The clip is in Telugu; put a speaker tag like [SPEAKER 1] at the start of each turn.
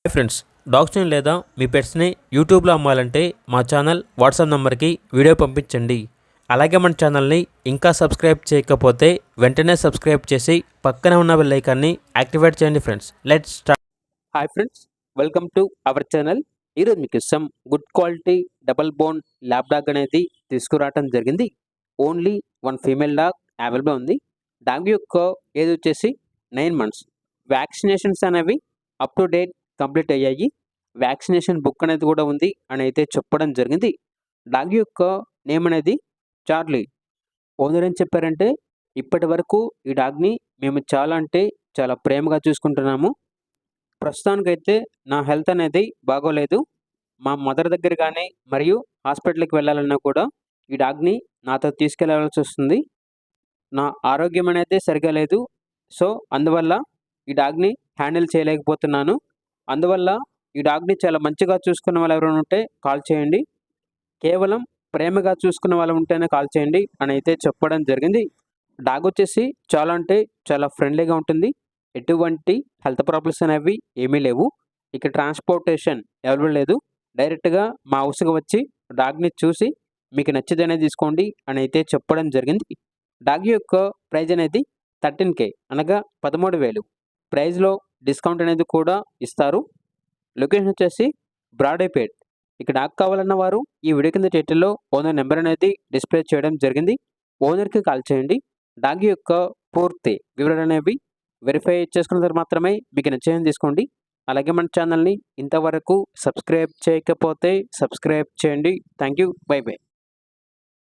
[SPEAKER 1] హాయ్ ఫ్రెండ్స్, డాగ్స్ని లేదా మీ పెట్స్ని యూట్యూబ్లో అమ్మాలంటే మా ఛానల్ వాట్సాప్ నెంబర్కి వీడియో పంపించండి. అలాగే మన ఛానల్ని ఇంకా సబ్స్క్రైబ్ చేయకపోతే వెంటనే సబ్స్క్రైబ్ చేసి పక్కనే ఉన్న బెల్ ఐకాన్ని యాక్టివేట్ చేయండి friends. Let's start. Hi friends, welcome to our channel. ఈరోజు మీకు good quality double bone lab dog అనేది తీసుకురావడం జరిగింది. Only one female dog available ఉంది. డాగ్ యొక్క ఏజ్ వచ్చేసి 9 months. వ్యాక్సినేషన్స్ అనేవి అప్ టు డేట్ కంప్లీట్ అయ్యాయి. వ్యాక్సినేషన్ బుక్ అనేది కూడా ఉంది అని అయితే చెప్పడం జరిగింది. డాగ్ యొక్క నేమ్ అనేది చార్లీ. ఓనర్ ఏం చెప్పారంటే, ఇప్పటి వరకు ఈ డాగ్ని మేము చాలా అంటే చాలా ప్రేమగా చూసుకుంటున్నాము. ప్రస్తుతానికైతే నా హెల్త్ అనేది బాగోలేదు. మా మదర్ దగ్గర కానీ మరియు హాస్పిటల్కి వెళ్ళాలన్నా కూడా ఈ డాగ్ని నాతో తీసుకెళ్లాల్సి వస్తుంది. నా ఆరోగ్యం అనేది సరిగా లేదు. సో అందువల్ల ఈ డాగ్ని హ్యాండిల్ చేయలేకపోతున్నాను. అందువల్ల ఈ డాగ్ని చాలా మంచిగా చూసుకున్న వాళ్ళు ఎవరైనా ఉంటే కాల్ చేయండి. కేవలం ప్రేమగా చూసుకున్న వాళ్ళు ఉంటేనే కాల్ చేయండి అని అయితే చెప్పడం జరిగింది. డాగ్ వచ్చేసి చాలా అంటే చాలా ఫ్రెండ్లీగా ఉంటుంది. ఎటువంటి హెల్త్ ప్రాబ్లమ్స్ అనేవి ఏమీ లేవు. ఇక ట్రాన్స్పోర్టేషన్ అవైలబుల్ లేదు. డైరెక్ట్గా మా హౌస్కి వచ్చి డాగ్ని చూసి మీకు నచ్చితేనే తీసుకోండి అని అయితే చెప్పడం జరిగింది. డాగ్ యొక్క ప్రైజ్ అనేది 13K అనగా 13,000. ప్రైజ్లో డిస్కౌంట్ అనేది కూడా ఇస్తారు. లొకేషన్ వచ్చేసి బ్రాడీపేట్. ఇక డాగ్ కావాలన్న వారు ఈ వీడియో కింద టైటిల్లో ఓనర్ నెంబర్ అనేది డిస్ప్లే చేయడం జరిగింది. ఓనర్కి కాల్ చేయండి. డాగ్ యొక్క పూర్తి వివరాలు అనేవి వెరిఫై చేసుకున్న తర్వాత మాత్రమే మీకు నచ్చేదని తీసుకోండి. అలాగే మన ఛానల్ని ఇంతవరకు సబ్స్క్రైబ్ చేయకపోతే సబ్స్క్రైబ్ చేయండి. Thank you. By by.